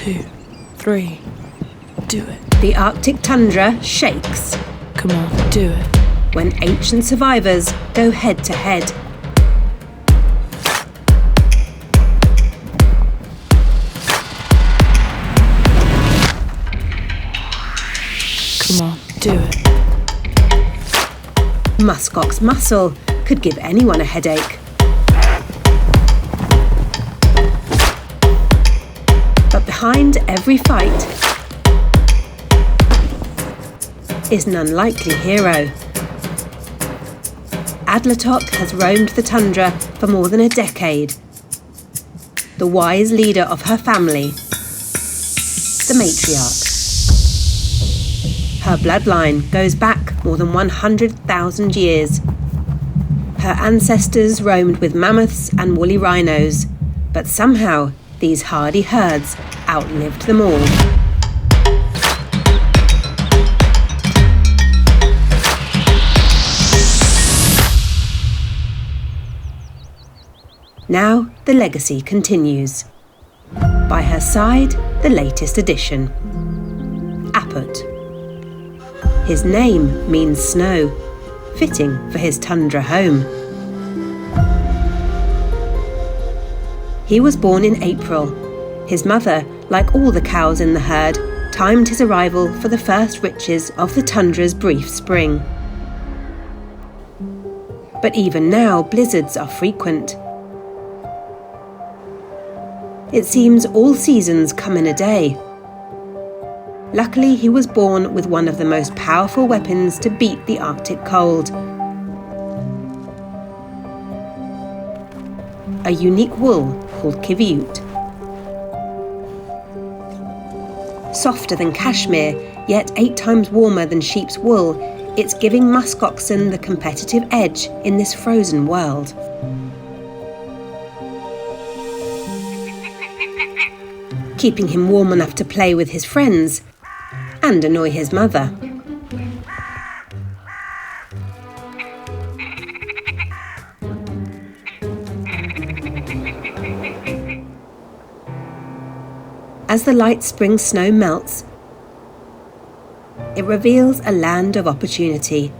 2, 3. Do it. The Arctic tundra shakes. Come on, do it. When ancient survivors go head to head. Come on, do it. Muskox muscle could give anyone a headache. But behind every fight is an unlikely hero. Adlatok has roamed the tundra for more than a decade. The wise leader of her family, the matriarch. Her bloodline goes back more than 100,000 years. Her ancestors roamed with mammoths and woolly rhinos, but somehow these hardy herds outlived them all. Now the legacy continues. By her side, the latest addition, Aput. His name means snow, fitting for his tundra home. He was born in April. His mother, like all the cows in the herd, timed his arrival for the first riches of the tundra's brief spring. But even now, blizzards are frequent. It seems all seasons come in a day. Luckily, he was born with one of the most powerful weapons to beat the Arctic cold. A unique wool called qiviut. Softer than cashmere, yet 8 times warmer than sheep's wool, it's giving muskoxen the competitive edge in this frozen world. Keeping him warm enough to play with his friends and annoy his mother. As the light spring snow melts, it reveals a land of opportunity.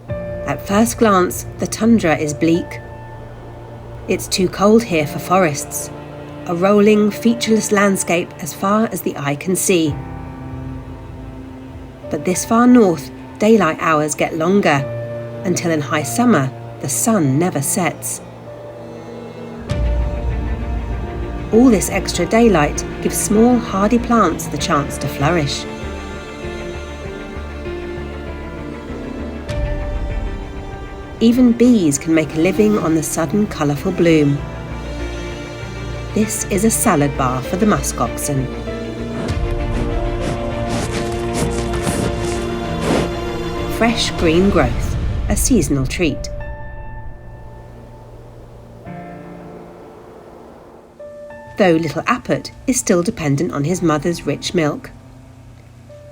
At first glance, the tundra is bleak. It's too cold here for forests. A rolling, featureless landscape as far as the eye can see. But this far north, daylight hours get longer, until in high summer, the sun never sets. All this extra daylight gives small, hardy plants the chance to flourish. Even bees can make a living on the sudden colourful bloom. This is a salad bar for the muskoxen. Fresh green growth, a seasonal treat. Though little Aput is still dependent on his mother's rich milk.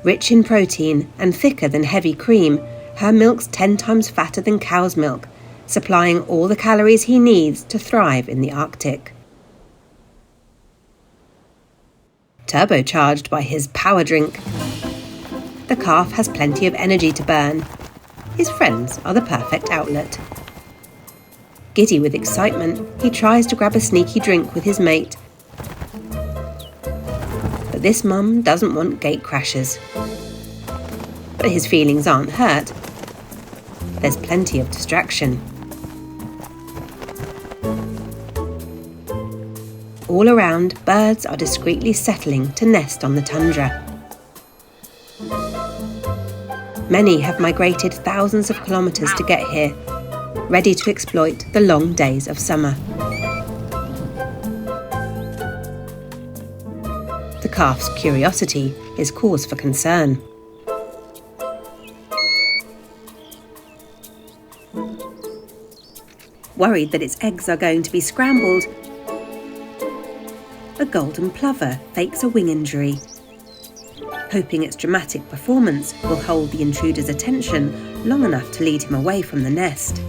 Rich in protein and thicker than heavy cream, her milk's 10 times fatter than cow's milk, supplying all the calories he needs to thrive in the Arctic. Turbocharged by his power drink, the calf has plenty of energy to burn. His friends are the perfect outlet. Giddy with excitement, he tries to grab a sneaky drink with his mate. But this mum doesn't want gate crashers. But his feelings aren't hurt. There's plenty of distraction. All around, birds are discreetly settling to nest on the tundra. Many have migrated thousands of kilometres to get here, ready to exploit the long days of summer. The calf's curiosity is cause for concern. Worried that its eggs are going to be scrambled, a golden plover fakes a wing injury. Hoping its dramatic performance will hold the intruder's attention long enough to lead him away from the nest.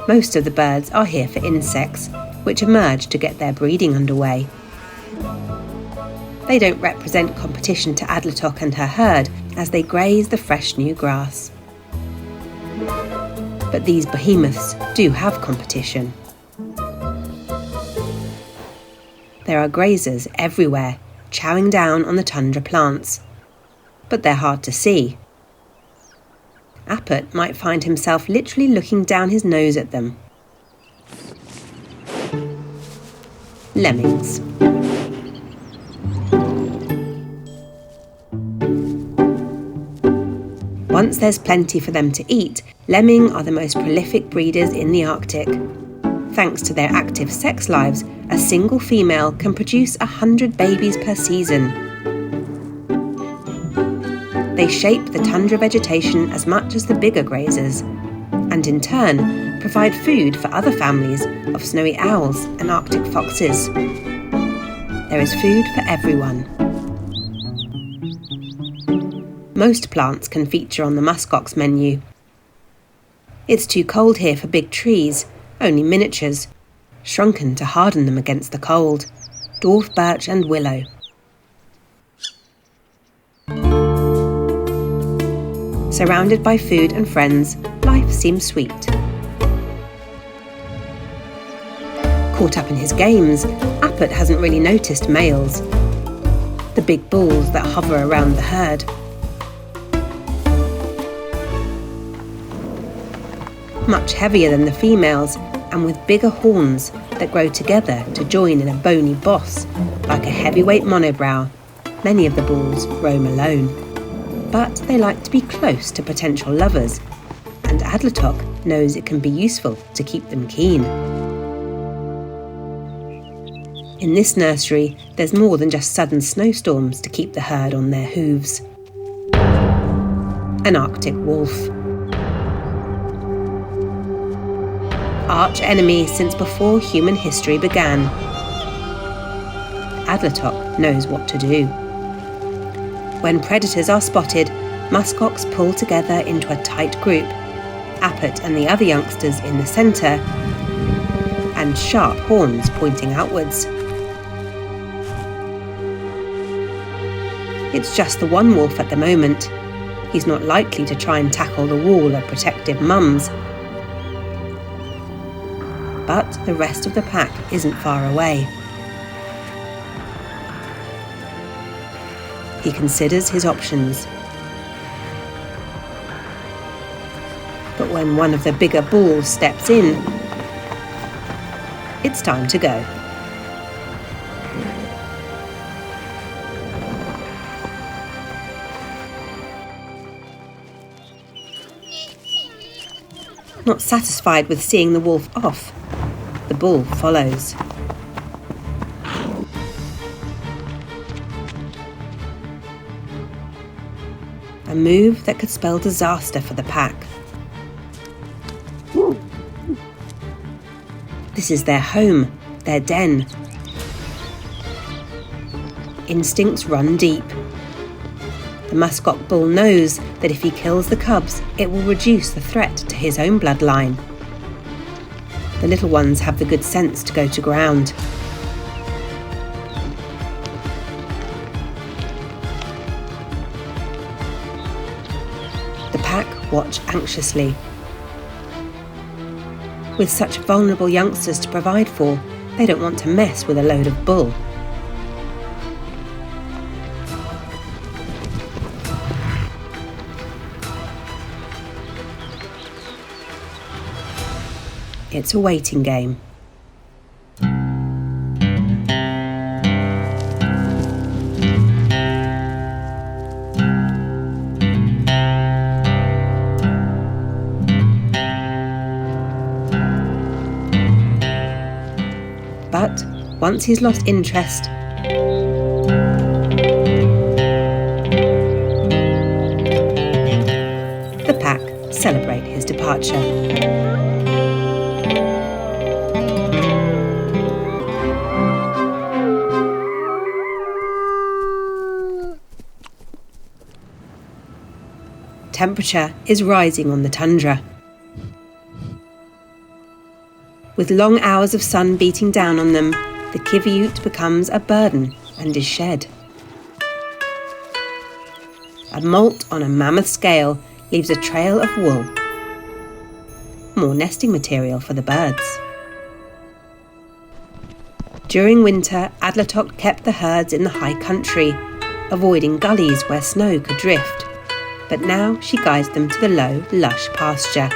Most of the birds are here for insects, which emerge to get their breeding underway. They don't represent competition to Adlatok and her herd as they graze the fresh new grass. But these behemoths do have competition. There are grazers everywhere, chowing down on the tundra plants. But they're hard to see. Appet might find himself literally looking down his nose at them. Lemmings. Once there's plenty for them to eat, lemming are the most prolific breeders in the Arctic. Thanks to their active sex lives, a single female can produce 100 babies per season. They shape the tundra vegetation as much as the bigger grazers, and in turn provide food for other families of snowy owls and Arctic foxes. There is food for everyone. Most plants can feature on the Muskox menu. It's too cold here for big trees, only miniatures, shrunken to harden them against the cold, dwarf birch and willow. Surrounded by food and friends, life seems sweet. Caught up in his games, Appet hasn't really noticed males, the big bulls that hover around the herd. Much heavier than the females, and with bigger horns that grow together to join in a bony boss, like a heavyweight monobrow. Many of the bulls roam alone, but they like to be close to potential lovers, and Adlatok knows it can be useful to keep them keen. In this nursery, there's more than just sudden snowstorms to keep the herd on their hooves. An Arctic wolf. Arch enemy since before human history began. Adlatok knows what to do. When predators are spotted, muskox pull together into a tight group, Appet and the other youngsters in the centre, and sharp horns pointing outwards. It's just the one wolf at the moment. He's not likely to try and tackle the wall of protective mums. But the rest of the pack isn't far away. He considers his options. But when one of the bigger bulls steps in, it's time to go. Not satisfied with seeing the wolf off, the bull follows. A move that could spell disaster for the pack. This is their home, their den. Instincts run deep. The muskox bull knows that if he kills the cubs, it will reduce the threat to his own bloodline. The little ones have the good sense to go to ground. The pack watch anxiously. With such vulnerable youngsters to provide for, they don't want to mess with a load of bull. It's a waiting game. But once he's lost interest, the pack celebrate his departure. Temperature is rising on the tundra. With long hours of sun beating down on them, the qiviut becomes a burden and is shed. A molt on a mammoth scale leaves a trail of wool. More nesting material for the birds. During winter, Adlatok kept the herds in the high country, avoiding gullies where snow could drift. But now she guides them to the low, lush pasture.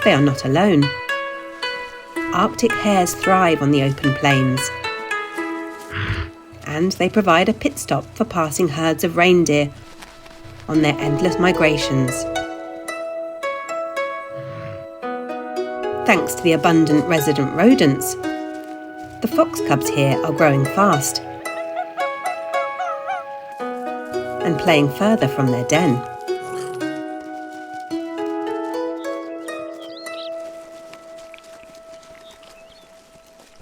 They are not alone. Arctic hares thrive on the open plains, and they provide a pit stop for passing herds of reindeer on their endless migrations. Thanks to the abundant resident rodents, the fox cubs here are growing fast and playing further from their den.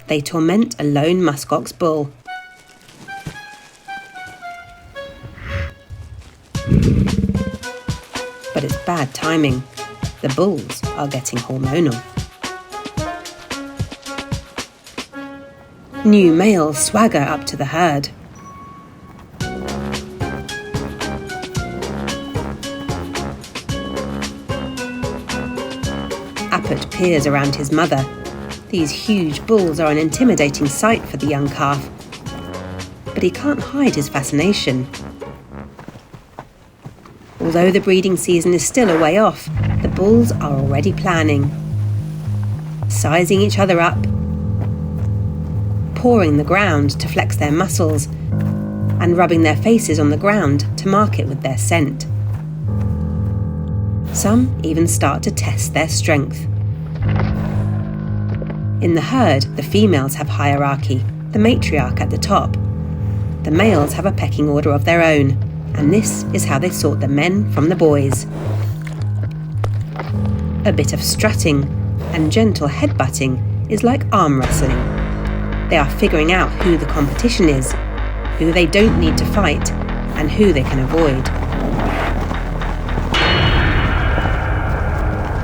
They torment a lone muskox bull. But it's bad timing. The bulls are getting hormonal. New males swagger up to the herd. Appet peers around his mother. These huge bulls are an intimidating sight for the young calf, but he can't hide his fascination. Although the breeding season is still a way off, the bulls are already planning, sizing each other up, pawing the ground to flex their muscles, and rubbing their faces on the ground to mark it with their scent. Some even start to test their strength. In the herd, the females have hierarchy, the matriarch at the top. The males have a pecking order of their own, and this is how they sort the men from the boys. A bit of strutting and gentle headbutting is like arm wrestling. They are figuring out who the competition is, who they don't need to fight, and who they can avoid.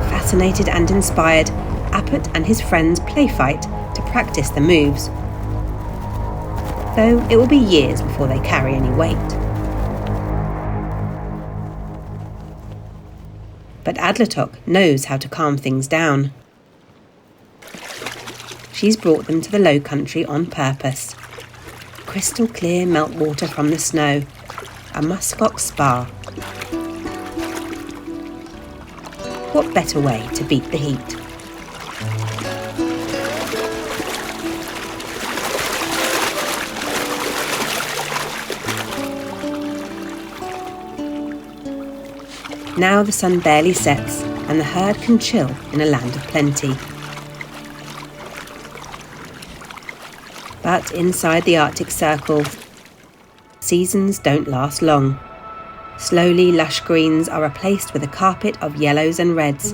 Fascinated and inspired, Appet and his friends play fight to practice the moves, though it will be years before they carry any weight. But Adlatok knows how to calm things down. She's brought them to the low country on purpose. Crystal clear meltwater from the snow, a muskox spa. What better way to beat the heat? Now the sun barely sets and the herd can chill in a land of plenty. But inside the Arctic Circle, seasons don't last long. Slowly, lush greens are replaced with a carpet of yellows and reds,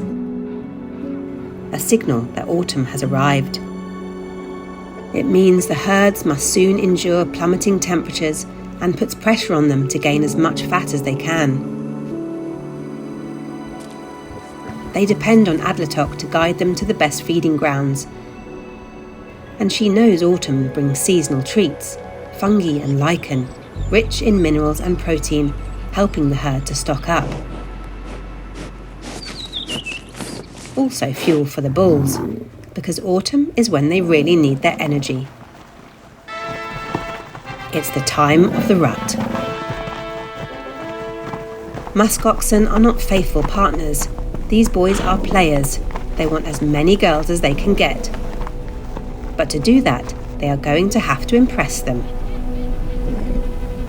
a signal that autumn has arrived. It means the herds must soon endure plummeting temperatures and puts pressure on them to gain as much fat as they can. They depend on Adlatok to guide them to the best feeding grounds. And she knows autumn brings seasonal treats, fungi and lichen, rich in minerals and protein, helping the herd to stock up. Also fuel for the bulls, because autumn is when they really need their energy. It's the time of the rut. Muskoxen are not faithful partners. These boys are players. They want as many girls as they can get. But to do that, they are going to have to impress them.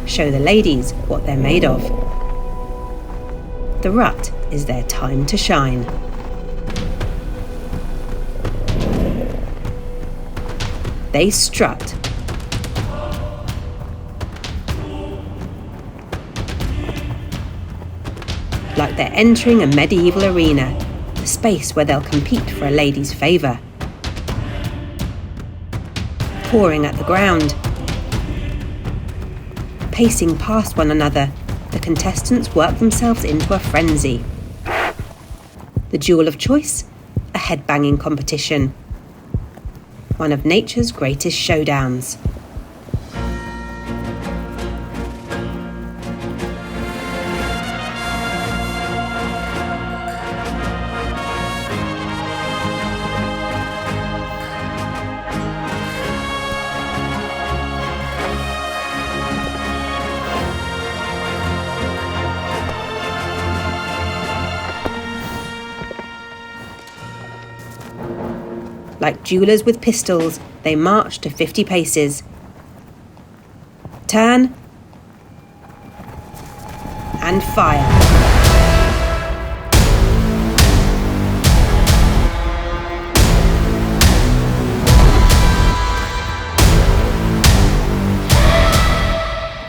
Show the ladies what they're made of. The rut is their time to shine. They strut. Like they're entering a medieval arena, the space where they'll compete for a lady's favour. Pawing at the ground. Pacing past one another, the contestants work themselves into a frenzy. The duel of choice, a head-banging competition. One of nature's greatest showdowns. Like duellers with pistols, they march to 50 paces. Turn. And fire.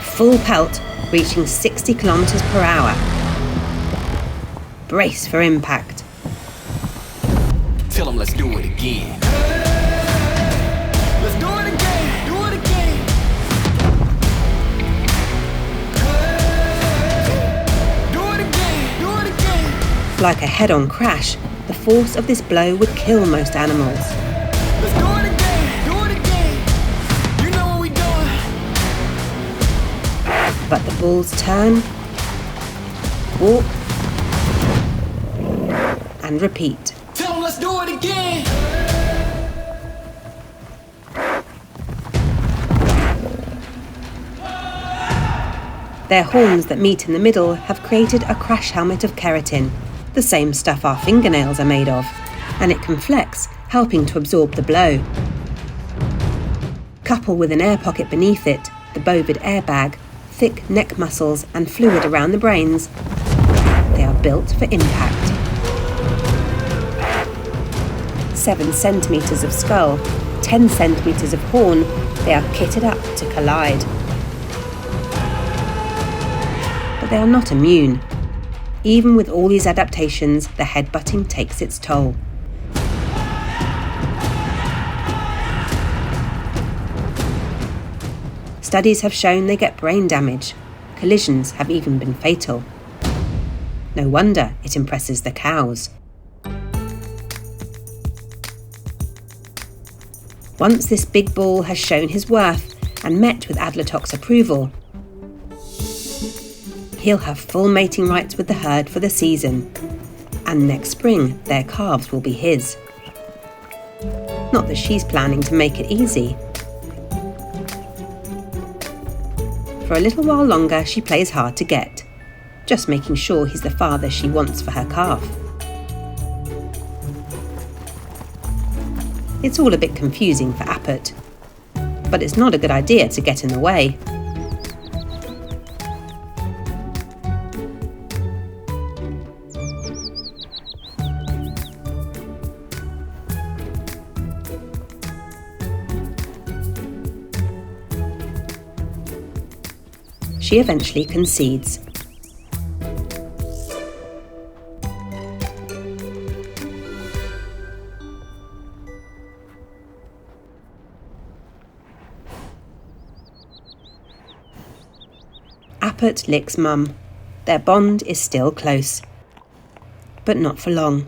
Full pelt, reaching 60 kilometers per hour. Brace for impact. Tell them let's do it again. Let's do it again. Do it again. Do it again. Do it again. Like a head-on crash, the force of this blow would kill most animals. Let's do it again. Do it again. You know what we doing. But the bulls turn, walk, and repeat. Tell them let's do it again. Their horns that meet in the middle have created a crash helmet of keratin, the same stuff our fingernails are made of, and it can flex, helping to absorb the blow. Coupled with an air pocket beneath it, the bovid airbag, thick neck muscles and fluid around the brains, they are built for impact. 7 centimetres of skull, 10 centimetres of horn, they are kitted up to collide. But they are not immune. Even with all these adaptations, the headbutting takes its toll. Studies have shown they get brain damage. Collisions have even been fatal. No wonder it impresses the cows. Once this big bull has shown his worth and met with Adlertok's approval, he'll have full mating rights with the herd for the season, and next spring their calves will be his. Not that she's planning to make it easy. For a little while longer she plays hard to get, just making sure he's the father she wants for her calf. It's all a bit confusing for Appert, but it's not a good idea to get in the way. She eventually concedes. Appert licks Mum. Their bond is still close. But not for long.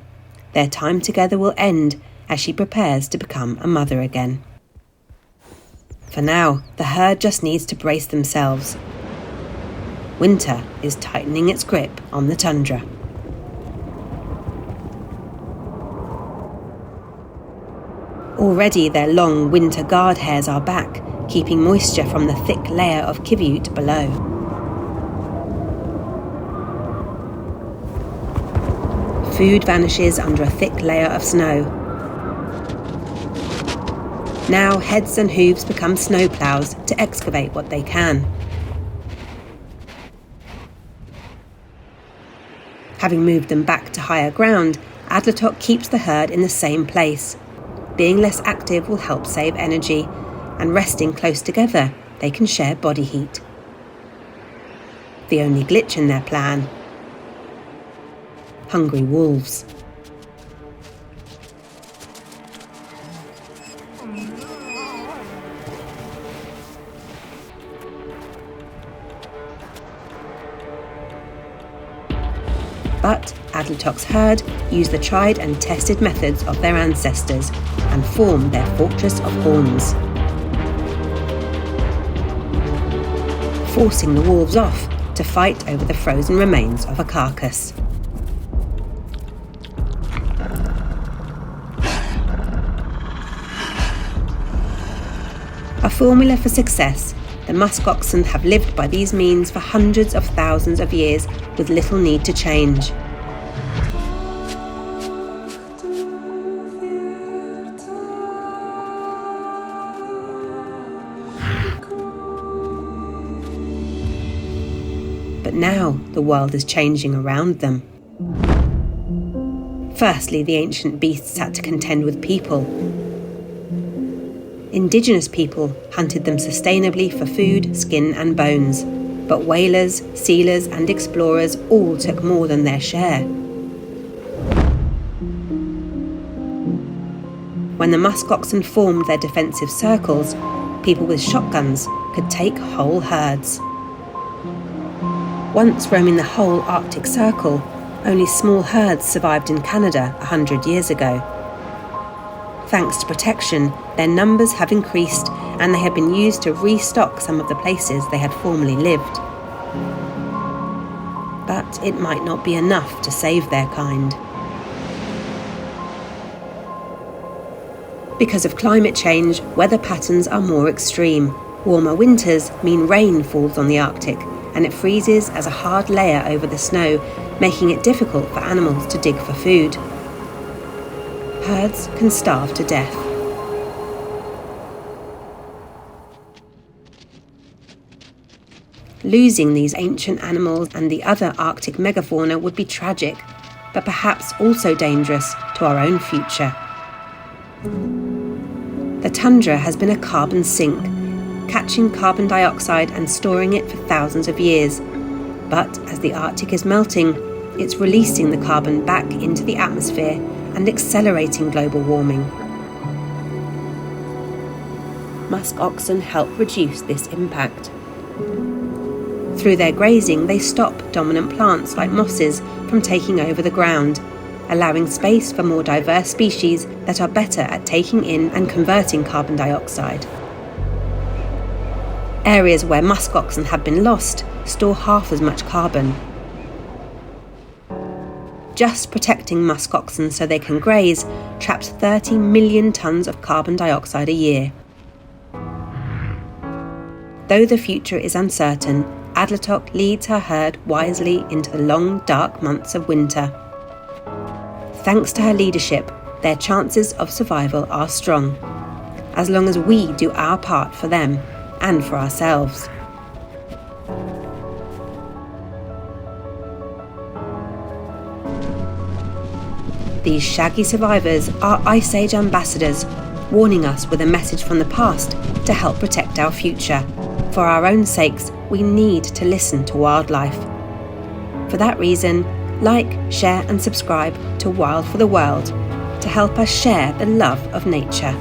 Their time together will end as she prepares to become a mother again. For now, the herd just needs to brace themselves. Winter is tightening its grip on the tundra. Already their long winter guard hairs are back, keeping moisture from the thick layer of qiviut below. Food vanishes under a thick layer of snow. Now heads and hooves become snowplows to excavate what they can. Having moved them back to higher ground, Adlertok keeps the herd in the same place. Being less active will help save energy, and resting close together, they can share body heat. The only glitch in their plan: hungry wolves. But Adletok's herd use the tried and tested methods of their ancestors and form their fortress of horns, forcing the wolves off to fight over the frozen remains of a carcass. A formula for success, the muskoxen have lived by these means for hundreds of thousands of years with little need to change. But now the world is changing around them. Firstly, the ancient beasts had to contend with people. Indigenous people hunted them sustainably for food, skin and bones, but whalers, sealers and explorers all took more than their share. When the muskoxen formed their defensive circles, people with shotguns could take whole herds. Once roaming the whole Arctic Circle, only small herds survived in Canada 100 years ago. Thanks to protection, their numbers have increased and they have been used to restock some of the places they had formerly lived. But it might not be enough to save their kind. Because of climate change, weather patterns are more extreme. Warmer winters mean rain falls on the Arctic, and it freezes as a hard layer over the snow, making it difficult for animals to dig for food. Herds can starve to death. Losing these ancient animals and the other Arctic megafauna would be tragic, but perhaps also dangerous to our own future. The tundra has been a carbon sink, catching carbon dioxide and storing it for thousands of years. But as the Arctic is melting, it's releasing the carbon back into the atmosphere and accelerating global warming. Muskoxen help reduce this impact. Through their grazing, they stop dominant plants like mosses from taking over the ground, allowing space for more diverse species that are better at taking in and converting carbon dioxide. Areas where muskoxen have been lost store half as much carbon. Just protecting muskoxen so they can graze traps 30 million tonnes of carbon dioxide a year. Though the future is uncertain, Adletok leads her herd wisely into the long, dark months of winter. Thanks to her leadership, their chances of survival are strong, as long as we do our part for them and for ourselves. These shaggy survivors are Ice Age ambassadors, warning us with a message from the past to help protect our future. For our own sakes, we need to listen to wildlife. For that reason, like, share and subscribe to Wild for the World to help us share the love of nature.